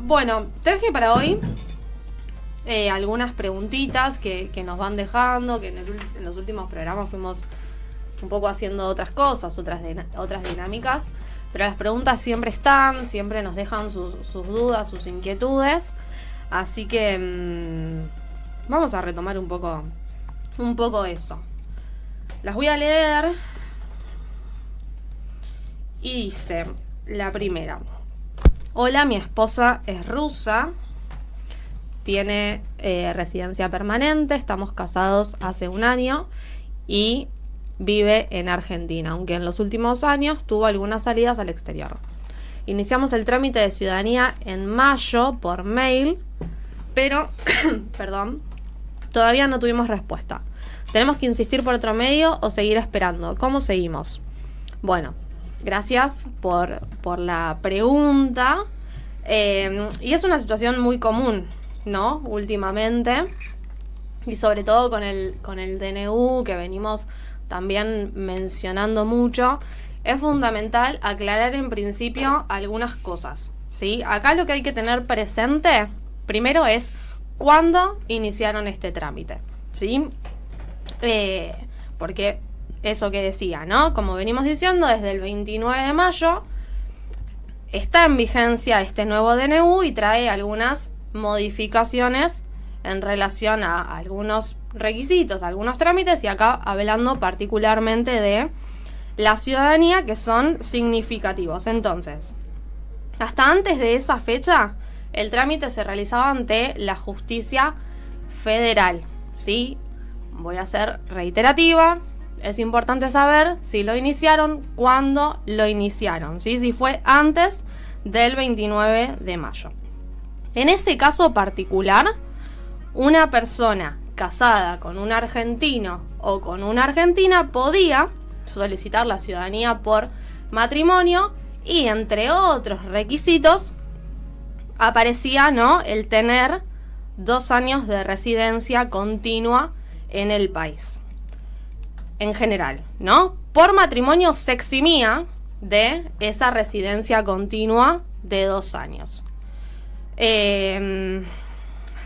Bueno, traje para hoy algunas preguntitas que nos van dejando, que en los últimos programas fuimos un poco haciendo otras cosas, otras dinámicas, pero las preguntas siempre están, siempre nos dejan sus dudas, sus inquietudes, así que vamos a retomar un poco eso. Las voy a leer y dice la primera: hola, mi esposa es rusa, tiene residencia permanente, estamos casados hace 1 año y vive en Argentina, aunque en los últimos años tuvo algunas salidas al exterior. Iniciamos el trámite de ciudadanía en mayo por mail, pero todavía no tuvimos respuesta. ¿Tenemos que insistir por otro medio o seguir esperando? ¿Cómo seguimos? Bueno, gracias por la pregunta. Y es una situación muy común, ¿no? Últimamente. Y sobre todo con el DNU, que venimos también mencionando mucho. Es fundamental aclarar en principio algunas cosas, ¿sí? Acá lo que hay que tener presente primero es cuándo iniciaron este trámite, ¿sí? Porque eso que decía, ¿no? Como venimos diciendo, desde el 29 de mayo está en vigencia este nuevo DNU y trae algunas modificaciones en relación a algunos requisitos, algunos trámites, y acá hablando particularmente de la ciudadanía, que son significativos. Entonces, hasta antes de esa fecha, el trámite se realizaba ante la justicia federal, ¿sí? Voy a ser reiterativa. Es importante saber si lo iniciaron, cuándo lo iniciaron, ¿sí? Si fue antes del 29 de mayo. En ese caso particular, una persona casada con un argentino o con una argentina podía solicitar la ciudadanía por matrimonio y, entre otros requisitos, aparecía, ¿no?, el tener 2 años de residencia continua en el país. En general, ¿no? Por matrimonio se eximía de esa residencia continua de 2 años.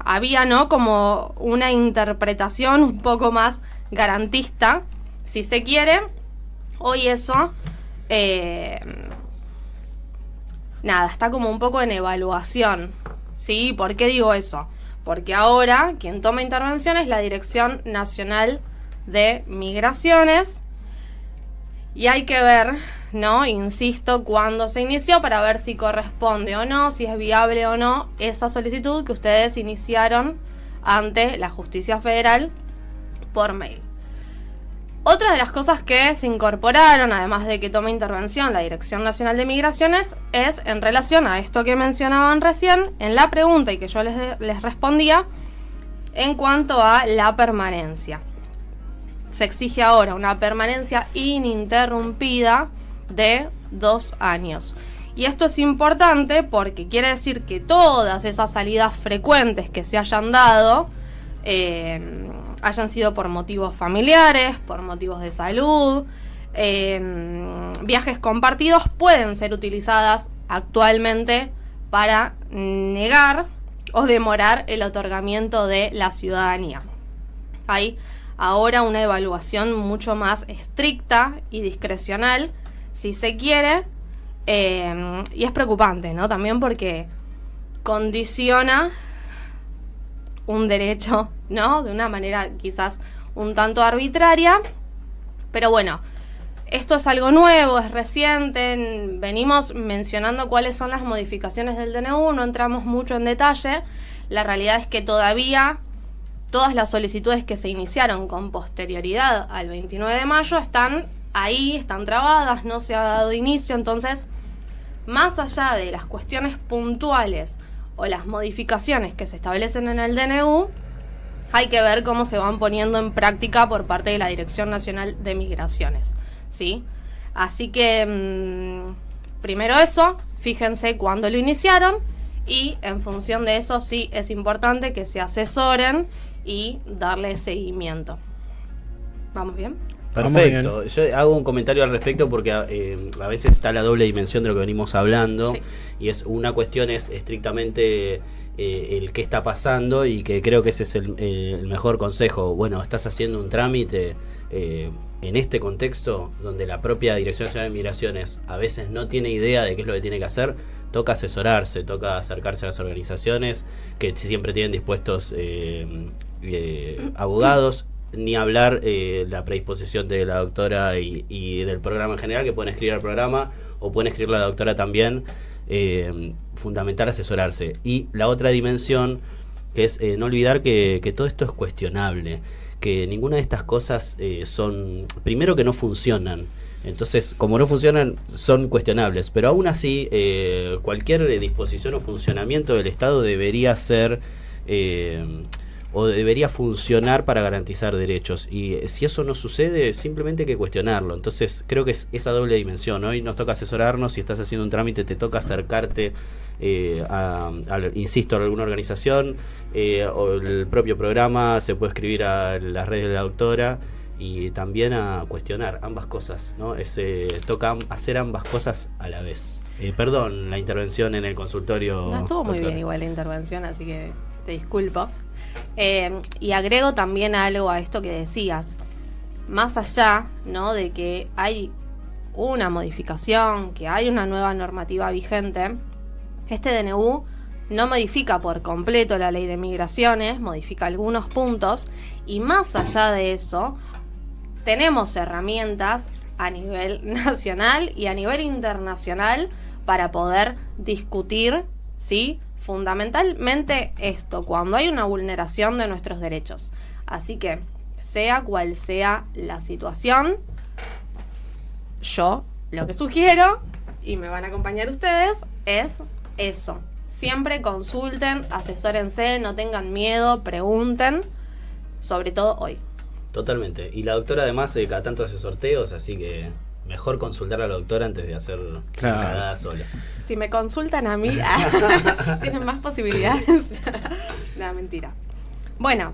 Había, ¿no?, como una interpretación un poco más garantista, si se quiere. Hoy eso, está como un poco en evaluación, ¿sí? ¿Por qué digo eso? Porque ahora quien toma intervención es la Dirección Nacional de Migraciones y hay que ver, ¿no?, insisto, cuándo se inició para ver si corresponde o no, si es viable o no esa solicitud que ustedes iniciaron ante la Justicia Federal por mail. Otra de las cosas que se incorporaron, además de que tome intervención la Dirección Nacional de Migraciones, es en relación a esto que mencionaban recién en la pregunta y que yo les respondía en cuanto a la permanencia. Se exige ahora una permanencia ininterrumpida de 2 años. Y esto es importante porque quiere decir que todas esas salidas frecuentes que se hayan dado hayan sido por motivos familiares, por motivos de salud, viajes compartidos, pueden ser utilizadas actualmente para negar o demorar el otorgamiento de la ciudadanía. Hay ahora una evaluación mucho más estricta y discrecional, si se quiere, y es preocupante, ¿no? También porque condiciona un derecho, ¿no?, de una manera quizás un tanto arbitraria, pero bueno, esto es algo nuevo, es reciente, venimos mencionando cuáles son las modificaciones del DNU, no entramos mucho en detalle. La realidad es que todavía todas las solicitudes que se iniciaron con posterioridad al 29 de mayo están ahí, están trabadas, no se ha dado inicio. Entonces, más allá de las cuestiones puntuales o las modificaciones que se establecen en el DNU, hay que ver cómo se van poniendo en práctica por parte de la Dirección Nacional de Migraciones, ¿sí? Así que, primero eso, fíjense cuándo lo iniciaron y en función de eso sí es importante que se asesoren y darle seguimiento. ¿Vamos bien? Perfecto. Yo hago un comentario al respecto porque a veces está la doble dimensión de lo que venimos hablando, sí. Y es una cuestión es estrictamente el qué está pasando, y que creo que ese es el mejor consejo. Bueno, estás haciendo un trámite en este contexto donde la propia Dirección Nacional de Migraciones a veces no tiene idea de qué es lo que tiene que hacer. Toca asesorarse, toca acercarse a las organizaciones que siempre tienen dispuestos abogados. Ni hablar la predisposición de la doctora y del programa en general, que pueden escribir al programa o pueden escribir la doctora también. Fundamental asesorarse. Y la otra dimensión es no olvidar que todo esto es cuestionable, que ninguna de estas cosas son, primero, que no funcionan. Entonces, como no funcionan, son cuestionables. Pero aún así, cualquier disposición o funcionamiento del Estado debería ser o debería funcionar para garantizar derechos. Y si eso no sucede, simplemente hay que cuestionarlo. Entonces, creo que es esa doble dimensión. Hoy nos toca asesorarnos. Si estás haciendo un trámite, te toca acercarte insisto, a alguna organización o el propio programa. Se puede escribir a las redes de la doctora. Y también a cuestionar ambas cosas, ¿no? Toca hacer ambas cosas a la vez. Perdón la intervención en el consultorio. No, estuvo muy bien igual la intervención, así que te disculpo. Y agrego también algo a esto que decías. Más allá, ¿no?, de que hay una modificación, que hay una nueva normativa vigente, este DNU no modifica por completo la ley de migraciones, modifica algunos puntos, y más allá de eso, tenemos herramientas a nivel nacional y a nivel internacional para poder discutir, ¿sí?, fundamentalmente esto, cuando hay una vulneración de nuestros derechos. Así que, sea cual sea la situación, yo lo que sugiero, y me van a acompañar ustedes, es eso. Siempre consulten, asesórense, no tengan miedo, pregunten, sobre todo hoy. Totalmente. Y la doctora además cada tanto hace sorteos, así que mejor consultar a la doctora antes de hacer cagada sola. Si me consultan a mí, tienen más posibilidades. No, mentira. Bueno,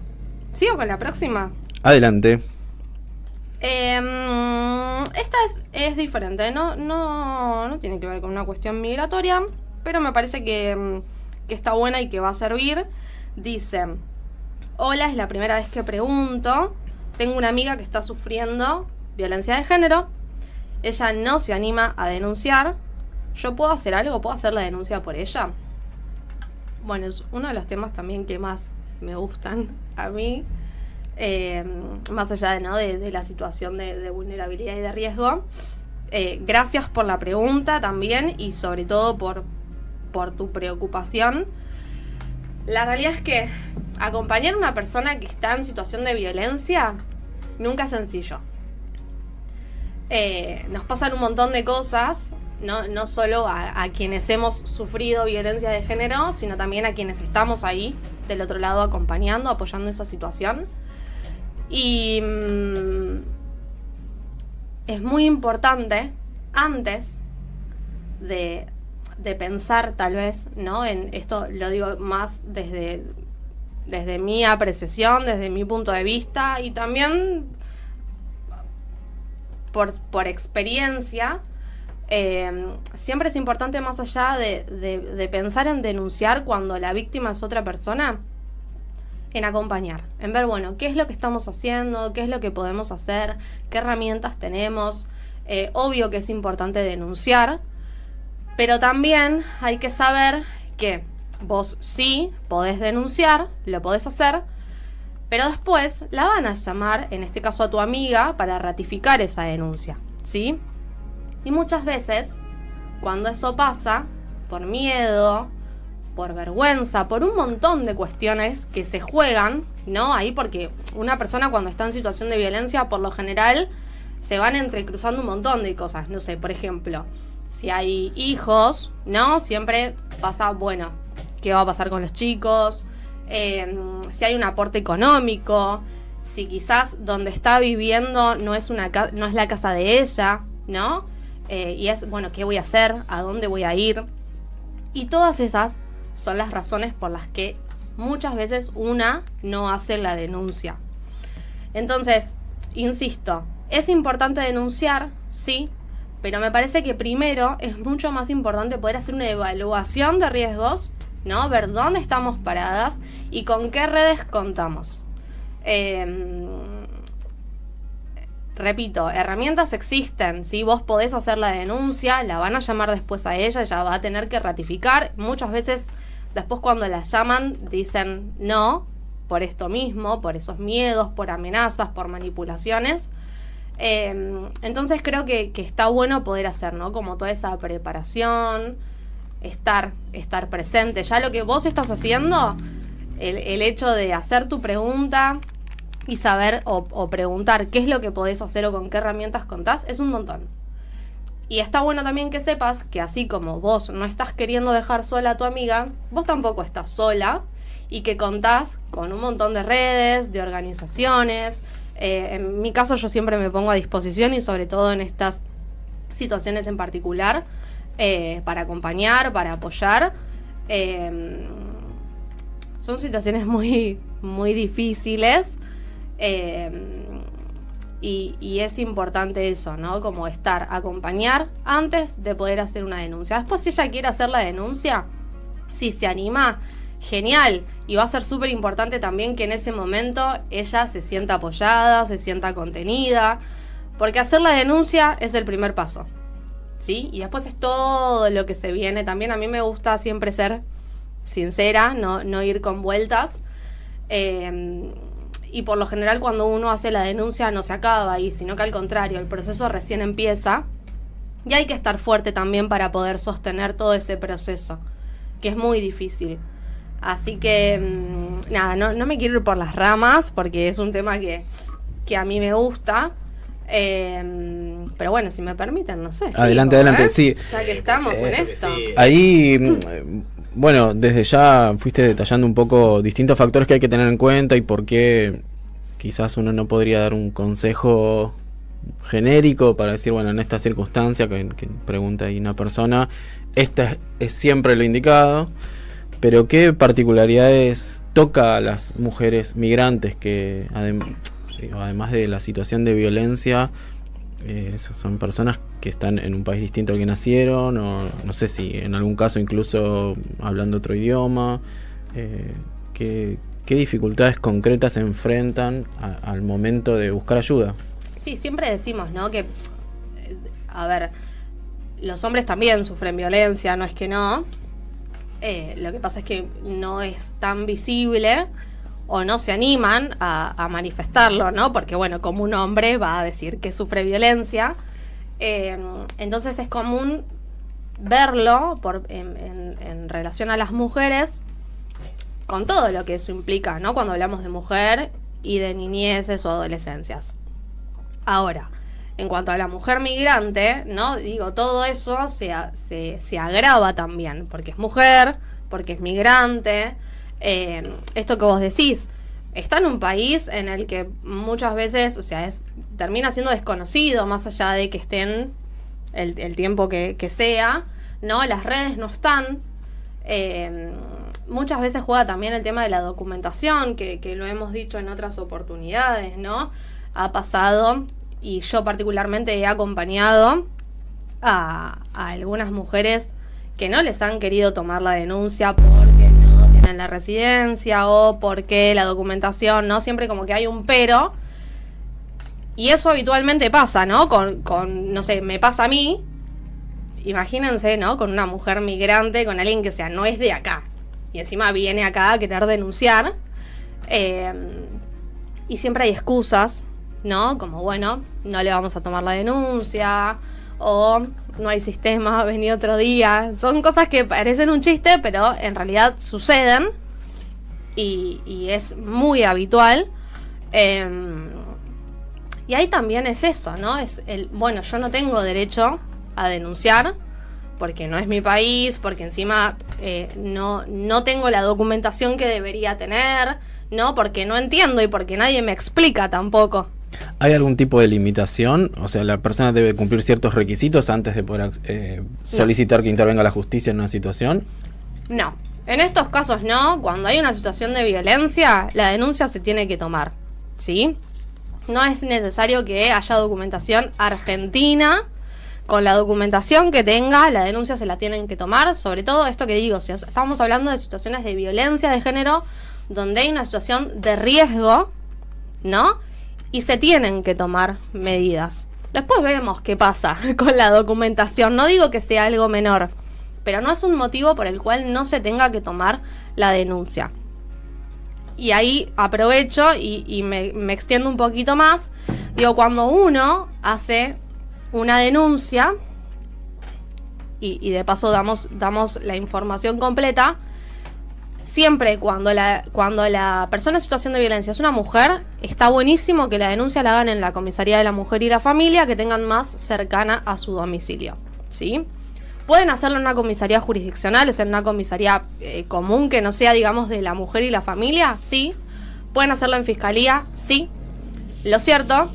¿sigo con la próxima? Adelante. Esta es diferente, no tiene que ver con una cuestión migratoria, pero me parece que está buena y que va a servir. Dice: hola, es la primera vez que pregunto. Tengo una amiga que está sufriendo violencia de género. Ella no se anima a denunciar. ¿Yo puedo hacer algo? ¿Puedo hacer la denuncia por ella? Bueno, es uno de los temas también que más me gustan a mí. Más allá de la situación de vulnerabilidad y de riesgo. Gracias por la pregunta también, y sobre todo por tu preocupación. La realidad es que acompañar a una persona que está en situación de violencia nunca es sencillo. Nos pasan un montón de cosas, no solo a quienes hemos sufrido violencia de género, sino también a quienes estamos ahí del otro lado acompañando, apoyando esa situación. Y es muy importante, antes de pensar tal vez, ¿no?, en esto, lo digo más desde mi apreciación, desde mi punto de vista, y también por experiencia, siempre es importante, más allá de pensar en denunciar cuando la víctima es otra persona, en acompañar, en ver, bueno, qué es lo que estamos haciendo, qué es lo que podemos hacer, qué herramientas tenemos. Obvio que es importante denunciar, pero también hay que saber que vos sí podés denunciar, lo podés hacer, pero después la van a llamar, en este caso a tu amiga, para ratificar esa denuncia, ¿sí? Y muchas veces, cuando eso pasa, por miedo, por vergüenza, por un montón de cuestiones que se juegan, ¿no? Ahí, porque una persona cuando está en situación de violencia, por lo general, se van entrecruzando un montón de cosas. No sé, por ejemplo, si hay hijos, ¿no? Siempre pasa, bueno, ¿qué va a pasar con los chicos? Si hay un aporte económico, si quizás donde está viviendo no es la casa de ella, ¿no? Y es, bueno, ¿qué voy a hacer? ¿A dónde voy a ir? Y todas esas son las razones por las que muchas veces una no hace la denuncia. Entonces, insisto, Es importante denunciar, sí, pero me parece que primero es mucho más importante poder hacer una evaluación de riesgos, ¿no? Ver dónde estamos paradas y con qué redes contamos. Repito, herramientas existen, ¿sí? Vos podés hacer la denuncia, la van a llamar después a ella va a tener que ratificar. Muchas veces, después cuando la llaman, dicen no, por esto mismo, por esos miedos, por amenazas, por manipulaciones. Entonces creo que está bueno poder hacer, ¿no? Como toda esa preparación, estar presente. Ya lo que vos estás haciendo, el hecho de hacer tu pregunta y saber o preguntar qué es lo que podés hacer o con qué herramientas contás, es un montón. Y está bueno también que sepas que así como vos no estás queriendo dejar sola a tu amiga, vos tampoco estás sola y que contás con un montón de redes, de organizaciones. En mi caso yo siempre me pongo a disposición y sobre todo en estas situaciones en particular, para acompañar, para apoyar. Son situaciones muy, muy difíciles. Y es importante eso, ¿no? Como acompañar antes de poder hacer una denuncia. Después, si ella quiere hacer la denuncia, si se anima, genial. Y va a ser súper importante también que en ese momento ella se sienta apoyada, se sienta contenida. Porque hacer la denuncia es el primer paso, ¿sí? Y después es todo lo que se viene. También a mí me gusta siempre ser sincera, no ir con vueltas. Y por lo general cuando uno hace la denuncia no se acaba ahí, sino que al contrario, el proceso recién empieza. Y hay que estar fuerte también para poder sostener todo ese proceso, que es muy difícil. Así que, nada, no me quiero ir por las ramas, porque es un tema que a mí me gusta. Pero bueno, si me permiten, no sé. Adelante, sí. Ya que estamos en esto. Sí. Ahí, bueno, desde ya fuiste detallando un poco distintos factores que hay que tener en cuenta y por qué quizás uno no podría dar un consejo genérico para decir, bueno, en esta circunstancia que pregunta ahí una persona, esta es siempre lo indicado. Pero ¿qué particularidades toca a las mujeres migrantes que además de la situación de violencia, son personas que están en un país distinto al que nacieron, o no sé si en algún caso incluso hablando otro idioma? ¿Qué dificultades concretas se enfrentan al momento de buscar ayuda? Sí, siempre decimos, ¿no? Que, a ver, los hombres también sufren violencia, no es que no. Lo que pasa es que no es tan visible o no se animan a manifestarlo, ¿no? Porque, bueno, como un hombre va a decir que sufre violencia. Entonces es común verlo en relación a las mujeres con todo lo que eso implica, ¿no? Cuando hablamos de mujer y de niñeces o adolescencias. Ahora, en cuanto a la mujer migrante, ¿no? Digo, todo eso se agrava también, porque es mujer, porque es migrante. Esto que vos decís, está en un país en el que muchas veces, o sea, termina siendo desconocido, más allá de que estén el tiempo que sea, ¿no? Las redes no están. Muchas veces juega también el tema de la documentación, que lo hemos dicho en otras oportunidades, ¿no? Ha pasado, y yo particularmente he acompañado a algunas mujeres que no les han querido tomar la denuncia porque no tienen la residencia o porque la documentación, ¿no? Siempre como que hay un pero. Y eso habitualmente pasa, ¿no? Con no sé, me pasa a mí. Imagínense, ¿no? Con una mujer migrante, con alguien que, o sea, no es de acá. Y encima viene acá a querer denunciar. Y siempre hay excusas, ¿no? Como, bueno, no le vamos a tomar la denuncia, o no hay sistema, vení otro día. Son cosas que parecen un chiste, pero en realidad suceden y es muy habitual. Y ahí también es eso, ¿no? Bueno, yo no tengo derecho a denunciar porque no es mi país, porque encima no tengo la documentación que debería tener, ¿no? Porque no entiendo y porque nadie me explica tampoco. ¿Hay algún tipo de limitación? O sea, ¿la persona debe cumplir ciertos requisitos antes de poder solicitar que intervenga la justicia en una situación? No. En estos casos no. Cuando hay una situación de violencia, la denuncia se tiene que tomar, ¿sí? No es necesario que haya documentación argentina. Con la documentación que tenga, la denuncia se la tienen que tomar. Sobre todo esto que digo, si estamos hablando de situaciones de violencia de género, donde hay una situación de riesgo, ¿no? Y se tienen que tomar medidas. Después vemos qué pasa con la documentación. No digo que sea algo menor, pero no es un motivo por el cual no se tenga que tomar la denuncia. Y ahí aprovecho y me extiendo un poquito más. Digo, cuando uno hace una denuncia, y de paso damos la información completa, siempre cuando la persona en situación de violencia es una mujer, está buenísimo que la denuncia la hagan en la Comisaría de la Mujer y la Familia, que tengan más cercana a su domicilio, ¿sí? Pueden hacerlo en una comisaría jurisdiccional, es en una comisaría común que no sea, digamos, de la mujer y la familia, sí. Pueden hacerlo en fiscalía, sí. Lo cierto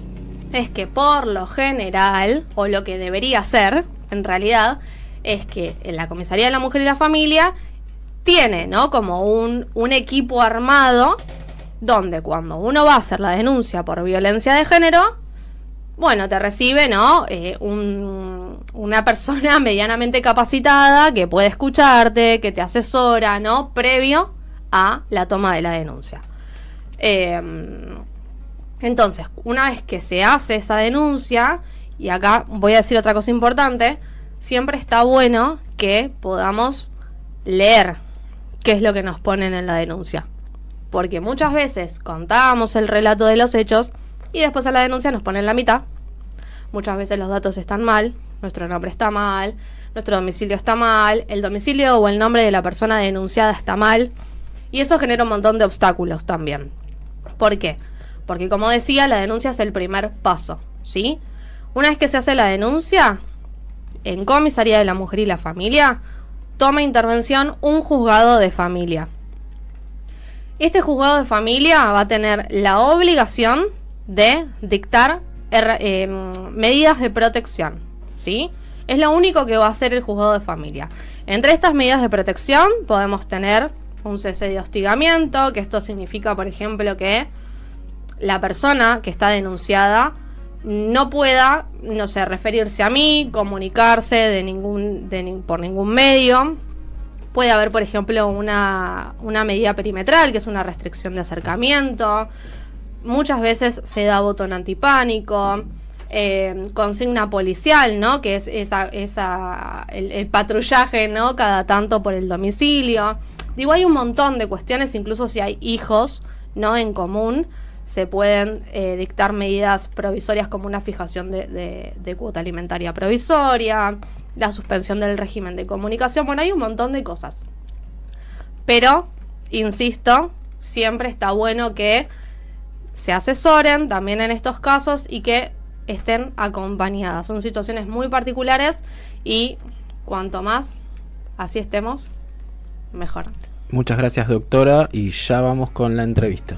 es que por lo general, o lo que debería ser, en realidad, es que en la Comisaría de la Mujer y la Familia tiene, ¿no?, como un equipo armado donde cuando uno va a hacer la denuncia por violencia de género, bueno, te recibe, ¿no?, una persona medianamente capacitada que puede escucharte, que te asesora, ¿no?, previo a la toma de la denuncia. Entonces, una vez que se hace esa denuncia, y acá voy a decir otra cosa importante, siempre está bueno que podamos leer qué es lo que nos ponen en la denuncia. Porque muchas veces contamos el relato de los hechos y después en la denuncia nos ponen la mitad. Muchas veces los datos están mal, nuestro nombre está mal, nuestro domicilio está mal, el domicilio o el nombre de la persona denunciada está mal. Y eso genera un montón de obstáculos también. ¿Por qué? Porque, como decía, la denuncia es el primer paso, ¿sí? Una vez que se hace la denuncia, en Comisaría de la Mujer y la Familia, toma intervención un juzgado de familia. Este juzgado de familia va a tener la obligación de dictar medidas de protección, ¿sí? Es lo único que va a hacer el juzgado de familia. Entre estas medidas de protección podemos tener un cese de hostigamiento, que esto significa, por ejemplo, que la persona que está denunciada no pueda, no sé, referirse a mí, comunicarse por ningún medio. Puede haber, por ejemplo, una medida perimetral, que es una restricción de acercamiento. Muchas veces se da botón antipánico, consigna policial, ¿no?, que es el patrullaje, ¿no?, cada tanto por el domicilio. Digo, hay un montón de cuestiones, incluso si hay hijos, ¿no?, en común, se pueden dictar medidas provisorias como una fijación de cuota alimentaria provisoria, la suspensión del régimen de comunicación. Bueno, hay un montón de cosas. Pero, insisto, siempre está bueno que se asesoren también en estos casos y que estén acompañadas. Son situaciones muy particulares y cuanto más así estemos, mejor. Muchas gracias, doctora, y ya vamos con la entrevista.